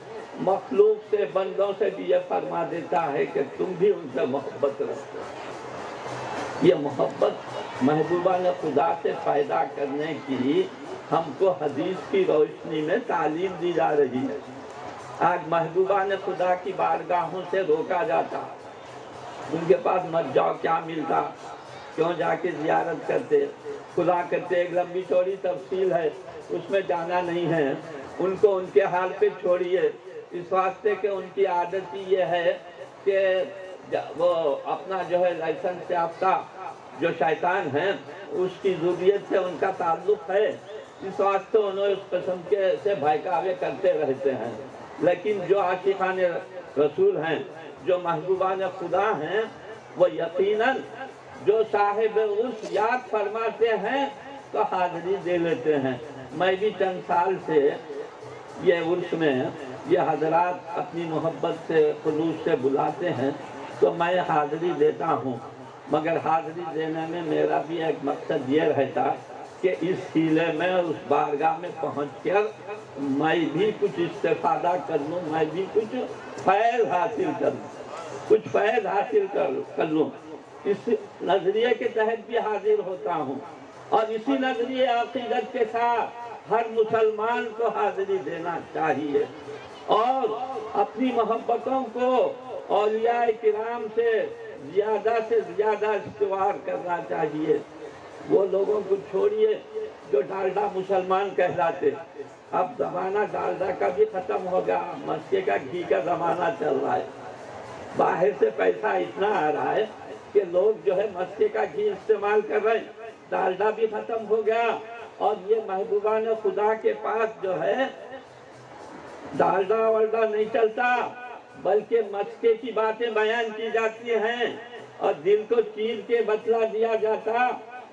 مخلوق سے، بندوں سے بھی یہ فرما دیتا ہے کہ تم بھی ان سے محبت رکھو۔ یہ محبت محبوبہ نے خدا سے پیدا کرنے کی ہم کو حدیث کی روشنی میں تعلیم دی جا رہی ہے۔ آج محبوبہ نے خدا کی بارگاہوں سے روکا جاتا، ان کے پاس مت جاؤ، کیا ملتا، کیوں جا کے زیارت کرتے، خدا کرتے، ایک لمبی چوڑی تفصیل ہے، اس میں جانا نہیں ہے، ان کو ان کے حال پہ چھوڑیے، اس واسطے کہ ان کی عادت ہی یہ ہے کہ وہ اپنا جو ہے لائسنس یافتہ جو شیطان ہیں اس کی ذریت سے ان کا تعلق ہے، اس واسطے انہوں اس قسم کے سے بہکاوے کرتے رہتے ہیں۔ لیکن جو عاشقان رسول ہیں، جو محبوبان خدا ہیں، وہ یقیناً جو صاحب عرس یاد فرماتے ہیں تو حاضری دے لیتے ہیں۔ میں بھی چند سال سے یہ عرس میں یہ حضرات اپنی محبت سے، خلوص سے بلاتے ہیں تو میں حاضری دیتا ہوں، مگر حاضری دینے میں میرا بھی ایک مقصد یہ رہتا کہ اس حیلے میں اس بارگاہ میں پہنچ کر میں بھی کچھ استفادہ کر لوں، میں بھی کچھ فیض حاصل کر لوں، کچھ فیض حاصل کر لوں۔ اس نظریے کے تحت بھی حاضر ہوتا ہوں، اور اسی نظریے عقیدت کے ساتھ ہر مسلمان کو حاضری دینا چاہیے، اور اپنی محبتوں کو اولیاء کرام سے زیادہ استوار کرنا چاہیے۔ وہ لوگوں کو چھوڑیے جو ڈالڈا مسلمان کہلاتے، اب زمانہ ڈالڈا کا بھی ختم ہو گیا، مسکے کا گھی کا زمانہ چل رہا ہے، باہر سے پیسہ اتنا آ رہا ہے کہ لوگ جو ہے مسکے کا گھی استعمال کر رہے ہیں، ڈالڈا بھی ختم ہو گیا، اور یہ محبوبان خدا کے پاس جو ہے ڈالڈا والڈا نہیں چلتا، بلکہ مسکے کی باتیں بیان کی جاتی ہیں، اور دل کو چیر کے بتلا دیا جاتا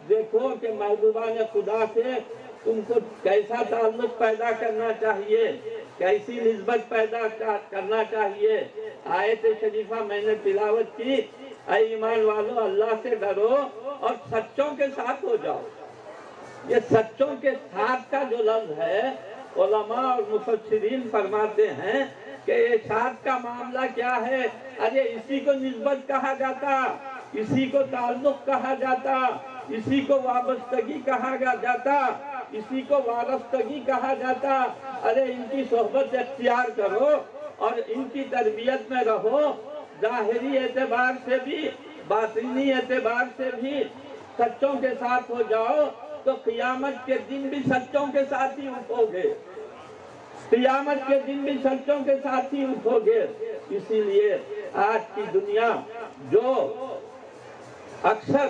دیکھو کہ محبوبان خدا سے تم کو کیسا تعلق پیدا کرنا چاہیے، کیسی نسبت پیدا کرنا چاہیے۔ آیت شریفہ میں نے تلاوت کی، اے ایمان والو اللہ سے ڈرو اور سچوں کے ساتھ ہو جاؤ۔ یہ سچوں کے ساتھ کا جو لفظ ہے، علماء اور مفسرین فرماتے ہیں کہ یہ ساتھ کا معاملہ کیا ہے؟ ارے اسی کو نسبت کہا جاتا، اسی کو تعلق کہا جاتا، اسی کو وابستگی کہا جاتا، اسی کو وابستگی کہا جاتا۔ ارے ان کی صحبت اختیار کرو اور ان کی تربیت میں رہو، ظاہری اعتبار سے بھی باطنی اعتبار سے بھی سچوں کے ساتھ ہو جاؤ تو قیامت کے دن بھی سچوں کے ساتھ ہی اٹھو گے، قیامت کے دن بھی سچوں کے ساتھ ہی اٹھو گے۔ اسی لیے آج کی دنیا جو اکثر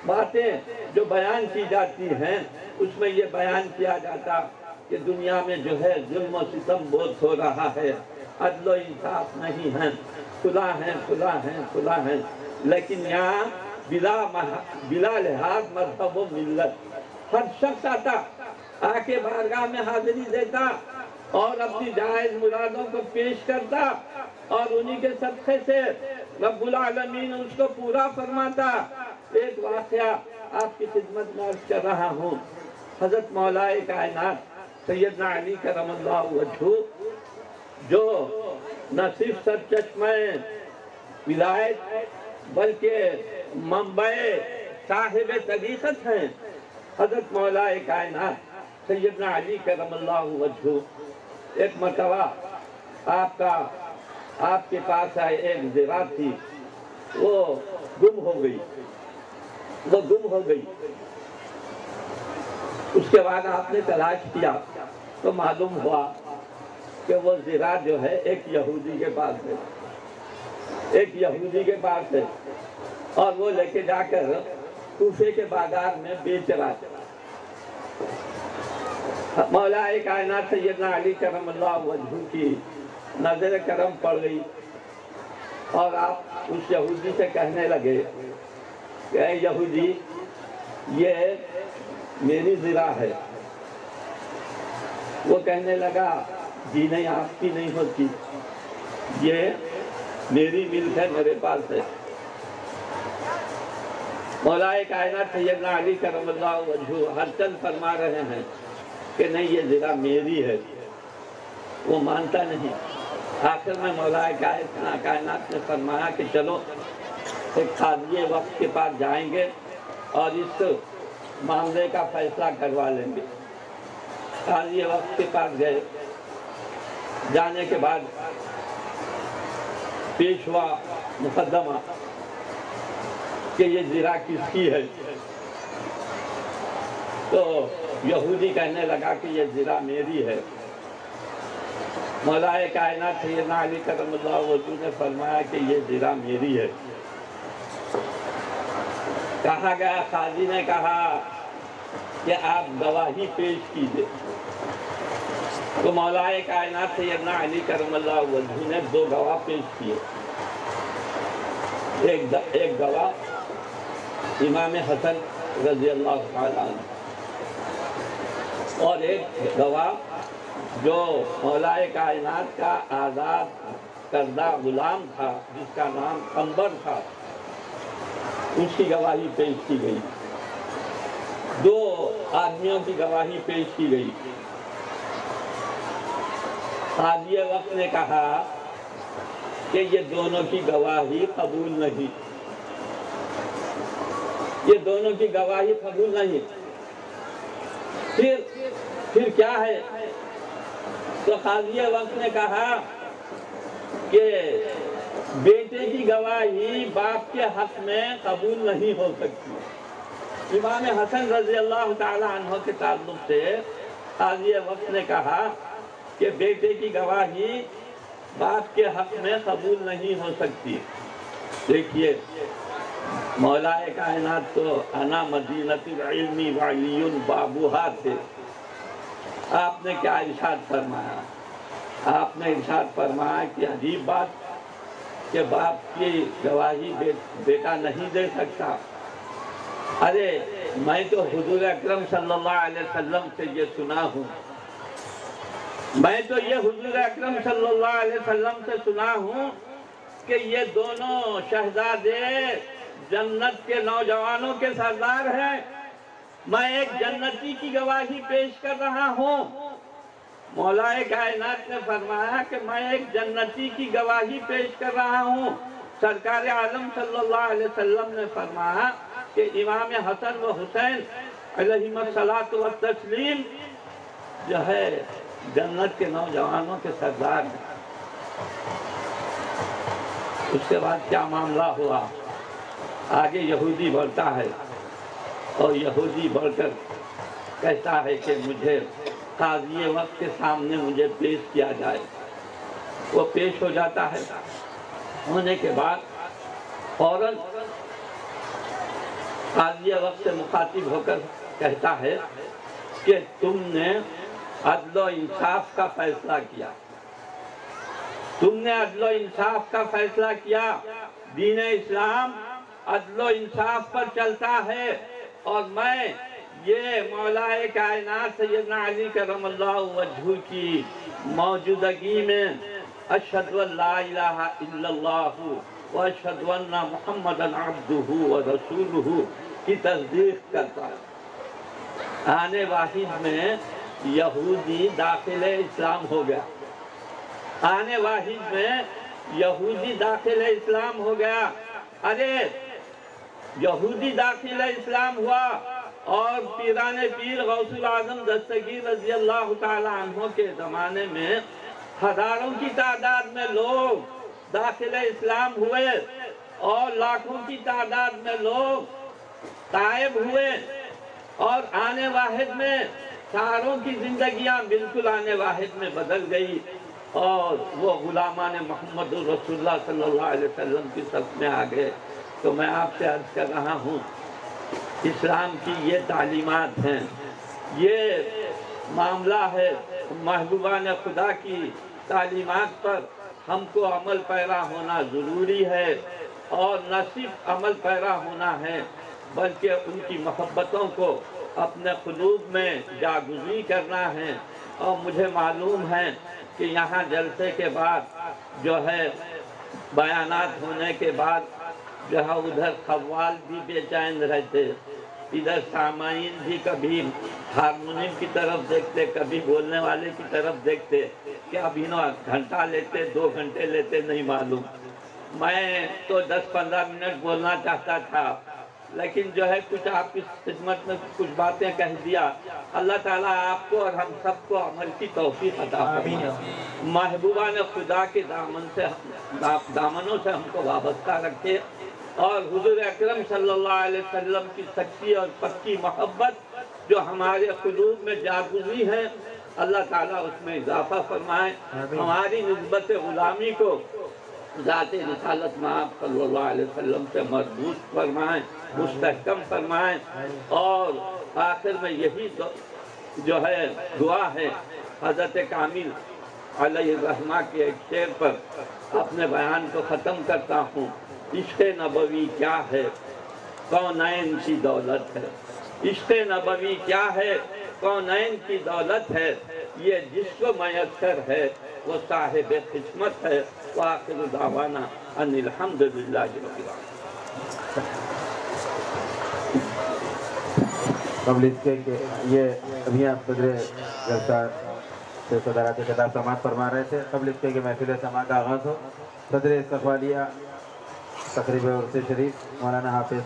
باتیں جو بیان کی جاتی ہیں اس میں یہ بیان کیا جاتا کہ دنیا میں جو ہے ظلم و ستم بہت ہو رہا ہے، عدل و انصاف نہیں ہے، خدا ہے، لیکن یہاں بلا لحاظ مذہب و ملت ہر شخص آتا، آ کے بارگاہ میں حاضری دیتا اور اپنی جائز مرادوں کو پیش کرتا اور انہی کے صدقے سے رب العالمین اس کو پورا فرماتا۔ ایک واقعہ آپ کی خدمت میں عرض کر رہا ہوں۔ حضرت مولا کائنات سیدنا علی کرم اللہ وجہہ جو نہ صرف سرچشمہ ولایت بلکہ منبع صاحب طریقت ہیں، حضرت مولا کائنات سیدنا علی کرم اللہ وجہہ ایک مرتبہ آپ کے پاس آئے، ایک زرا تھی، وہ گم ہو گئی۔ اس کے بعد آپ نے تلاش کیا تو معلوم ہوا کہ وہ زرا جو ہے ایک یہودی کے پاس ہے اور وہ لے کے جا کر کوفے کے بازار میں بیچ رہا تھا۔ مولا کائنات سیدنا علی کرم اللہ وجہہ کی نظر کرم پڑ گئی اور آپ اس یہودی سے کہنے لگے کہ اے یہودی، یہ میری زرا ہے۔ وہ کہنے لگا جی نہیں، آپ کی نہیں ہوتی، یہ میری ملک ہے، میرے پاس ہے۔ مولا کائنات سیدنا علی کرم اللہ وجہہ ہر چند فرما رہے ہیں کہ نہیں، یہ زرا میری ہے۔ وہ مانتا نہیں۔ آخر میں مولا کائنات نے فرمایا کہ چلو ایک قاضی وقت کے پاس جائیں گے اور اس معاملے کا فیصلہ کروا لیں گے۔ قاضی وقت کے پاس گئے، جانے کے بعد پیش ہوا مقدمہ کہ یہ زرا کس کی ہے، تو یہودی کہنے لگا کہ یہ زرا میری ہے۔ مولا کائنات سیدنا علی کرم اللہ وجہہ نے فرمایا کہ یہ زرا میری ہے۔ کہا گیا، قاضی نے کہا کہ آپ گواہی پیش کیجئے۔ تو مولا کائنات سیدنا علی کرم اللہ وجہہ نے دو گواہ پیش کیے۔ ایک گواہ امام حسن رضی اللہ تعالیٰ عنہ اور ایک گواہ جو مولا کائنات کا آزاد کردہ غلام تھا جس کا نام عنبر تھا، اس کی گواہی پیش کی گئی۔ دو آدمیوں کی گواہی پیش کی گئی۔ قاضی وقت نے کہا کہ یہ دونوں کی گواہی قبول نہیں، یہ دونوں کی گواہی قبول نہیں۔ پھر کیا ہے؟ تو قاضی وقت نے کہا کہ بیٹے کی گواہی باپ کے حق میں قبول نہیں ہو سکتی۔ امام حسن رضی اللہ تعالی عنہ کے تعلق سے قاضی وقت نے کہا کہ بیٹے کی گواہی باپ کے حق میں قبول نہیں ہو سکتی۔ دیکھیے، مولا کائنات تو انا مدینۃ العلم وعلی بابوہا تھے۔ آپ نے کیا ارشاد فرمایا؟ آپ نے ارشاد فرمایا کہ عجیب بات کہ باپ کی گواہی بیٹا نہیں دے سکتا؟ ارے میں تو حضور اکرم صلی اللہ علیہ وسلم سے یہ سنا ہوں، میں تو یہ حضور اکرم صلی اللہ علیہ وسلم سے سنا ہوں کہ یہ دونوں شہزادے جنت کے نوجوانوں کے سردار ہیں۔ میں ایک جنتی کی گواہی پیش کر رہا ہوں۔ مولا کائنات نے فرمایا کہ میں ایک جنتی کی گواہی پیش کر رہا ہوں۔ سرکار عالم صلی اللہ علیہ وسلم نے فرمایا کہ امام حسن و حسین علیہم الصلاۃ والتسلیم جو ہے جنت کے نوجوانوں کے سردار ہیں۔ اس کے بعد کیا معاملہ ہوا؟ آگے یہودی بڑھتا ہے اور یہودی بڑھ کر کہتا ہے کہ مجھے قاضی وقت کے سامنے مجھے پیش کیا جائے۔ وہ پیش ہو جاتا ہے، ہونے کے بعد فوراً قاضی وقت سے مخاطب ہو کر کہتا ہے کہ تم نے عدل و انصاف کا فیصلہ کیا، تم نے عدل و انصاف کا فیصلہ کیا۔ دین اسلام عدل و انصاف پر چلتا ہے، اور میں یہ مولا کائنات سیدنا علی کرم اللہ وجہہ کی موجودگی میں اشہد ان لا الہ الا اللہ و اشہد ان محمدا عبدہ و رسولہ کی تصدیق کرتا ہے۔ آنے واحد میں یہودی داخل اسلام ہو گیا، آنے واحد میں یہودی داخل اسلام ہو گیا۔ ارے یہودی داخل اسلام ہوا اور پیران پیر غوث العظم دستگیر رضی اللہ تعالی عنہ کے زمانے میں ہزاروں کی تعداد میں لوگ داخل اسلام ہوئے اور لاکھوں کی تعداد میں لوگ تائب ہوئے، اور آنے واحد میں ساروں کی زندگیاں بالکل آنے واحد میں بدل گئی، اور وہ غلامان محمد رسول اللہ صلی اللہ علیہ وسلم کی صف میں آ گئے۔ تو میں آپ سے عرض کر رہا ہوں، اسلام کی یہ تعلیمات ہیں، یہ معاملہ ہے، محبوبان خدا کی تعلیمات پر ہم کو عمل پیرا ہونا ضروری ہے، اور نہ صرف عمل پیرا ہونا ہے بلکہ ان کی محبتوں کو اپنے قلوب میں جاگزی کرنا ہے۔ اور مجھے معلوم ہے کہ یہاں جلسے کے بعد جو ہے بیانات ہونے کے بعد جو ہے ادھر خوال بھی بے چین رہتے، ادھر سامعین بھی کبھی ہارمونیم کی طرف دیکھتے، کبھی بولنے والے کی طرف دیکھتے کہ اب انہوں گھنٹہ لیتے 2 گھنٹے لیتے نہیں معلوم۔ میں تو 10-15 منٹ بولنا چاہتا تھا، لیکن جو ہے کچھ آپ کی خدمت میں کچھ باتیں کہہ دیا۔ اللہ تعالیٰ آپ کو اور ہم سب کو عمل کی توفیق عطا فرمائے، محبوبان خدا کے دامنوں سے ہم کو وابستہ رکھے، اور حضور اکرم صلی اللہ علیہ وسلم کی سچی اور پکی محبت جو ہمارے قلوب میں جاگزی ہے، اللہ تعالیٰ اس میں اضافہ فرمائے، ہماری نسبت غلامی کو ذات رسالت مآب صلی اللہ علیہ وسلم سے مربوط فرمائیں، مستحکم فرمائیں۔ اور آخر میں یہی جو ہے دعا ہے، حضرت کامل علیہ الرحمہ کے ایک شعر پر اپنے بیان کو ختم کرتا ہوں۔ عشق نبوی کیا ہے، کونین کی دولت ہے، عشق نبوی کیا ہے، کونین کی دولت ہے، یہ جس کو میسر ہے وہ صاحب قسمت ہے۔ وآخر دعوانا ان الحمدللہ رب العالمین۔ قبل اس کے کہ یہ ابھی آپ صدر جلسہ سے صدارت خطاب سماعت فرما رہے تھے، قبل اس کے کہ محفل سماعت کا آغاز ہو، صدر استقبالیہ تقریب عرس شریف مولانا حافظ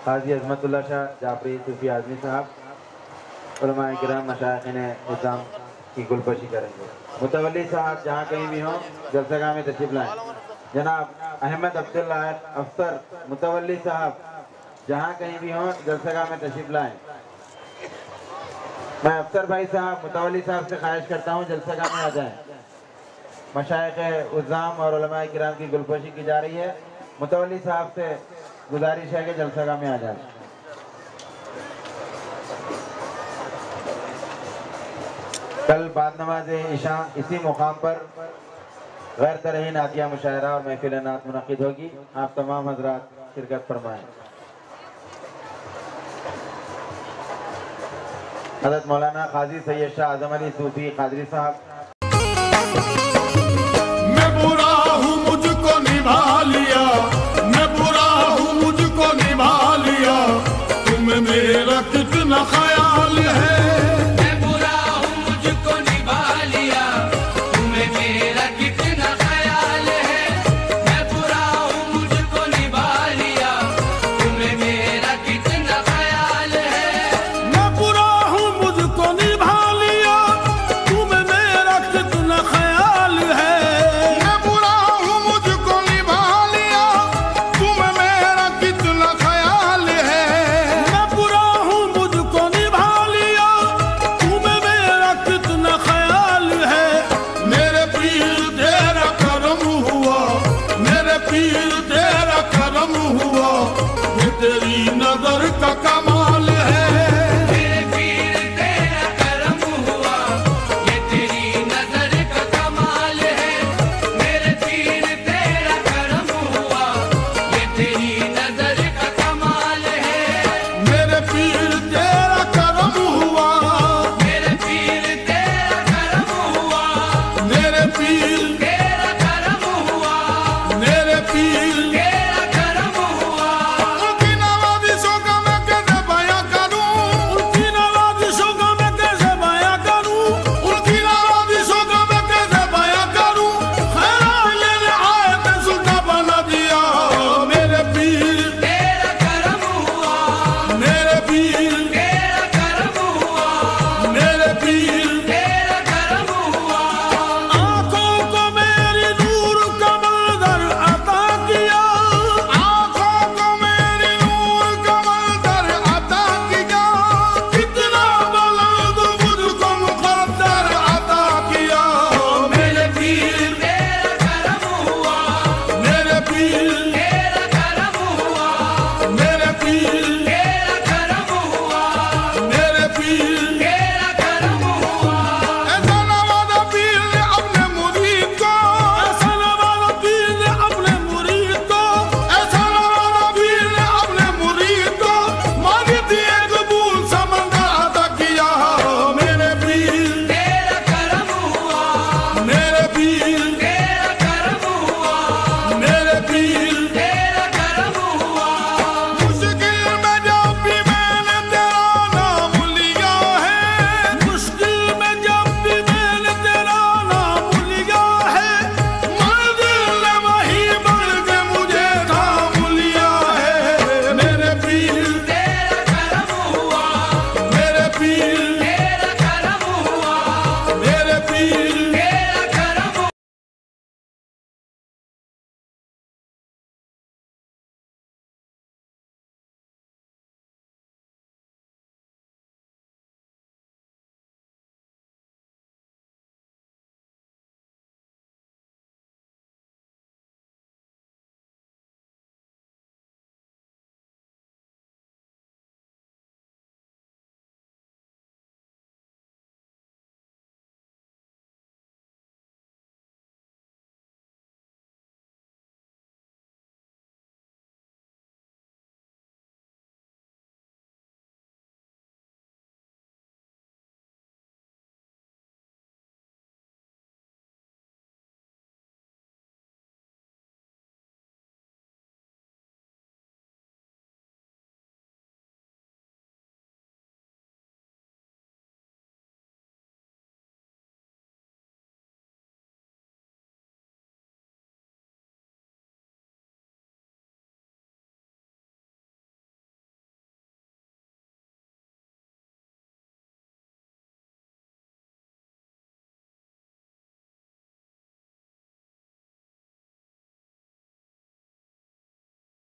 قاضی عظمت اللہ شاہ جعفری صوفی اعظمی صاحب علماء کرام مشائخین اسلام کی گلپشی کریں گے۔ متولی صاحب جہاں کہیں بھی ہوں جلسہ گاہ میں تشریف لائیں۔ جناب احمد عبداللہ افسر متولی صاحب جہاں کہیں بھی ہوں جلسہ گاہ میں تشریف لائیں۔ میں افسر بھائی صاحب متولی صاحب سے خواہش کرتا ہوں جلسہ گاہ میں آ جائیں۔ مشائخ عظام اور علماء کرام کی گلپشی کی جا رہی ہے، متولی صاحب سے گزارش ہے کہ جلسہ گاہ میں آ جائیں۔ کل بعد نماز عشاء اسی مقام پر غیر طرحی نعتیہ مشاعرہ اور محفل نعت منعقد ہوگی. آپ تمام حضرات شرکت فرمائیں. حضرت مولانا قاضی سید شاہ اعظم علی صوفی قادری صاحب. میں برا ہوں مجھ کو نبھا لیا، میں برا ہوں مجھ کو نبھا لیا، تمہیں میرا کتنا خیال ہے. میں برا ہوں مجھ کو نبھا لیا، تمہیں میرا کتنا خیال ہے. میں برا ہوں مجھ کو نبھا لیا، تمہیں میرا کتنا خیال ہے. میں برا ہوں مجھ کو نبھا لیا، تمہیں میرا کتنا خیال ہے. میں برا ہوں مجھ کو نبھا لیا، تمہیں میرا کتنا خیال ہے. میں برا ہوں مجھ کو نبھا لیا، تمہیں میرا کتنا خیال ہے. میرے پیر تیرا کرم ہوا، میرے پیر تیرا کرم ہوا، یہ تیری نظر کا کمال ہے. میرے پیر تیرا کرم ہوا، یہ تیری نظر کا کمال ہے. میرے پیر تیرا کرم ہوا، یہ تیری نظر کا کمال ہے. میرے پیر تیرا کرم ہوا، میرے پیر تیرا کرم ہوا، میرے پیر تیرا کرم ہوا، میرے پیر. تیرا کرم ہوا. ان کی نوازشوں کا میں کیسے بیاں کروں، ان کی نوازشوں کا میں کیسے بیاں کروں، ان کی نوازشوں کا میں کیسے بیاں کروں. خیرات لینے آئے تھے سلطان بنا دیا. میرے پیر تیرا کرم ہوا، میرے پیر تیرا کرم ہوا، میرے پیر. تیرا کرم ہوا. آنکھوں کو میری نور کا منظر عطا کیا، آنکھوں کو میری نور کا منظر عطا کیا. کتنا بلند مجھ کو مقدر عطا کیا. میرے پیر تیرا کرم ہوا، میرے پیر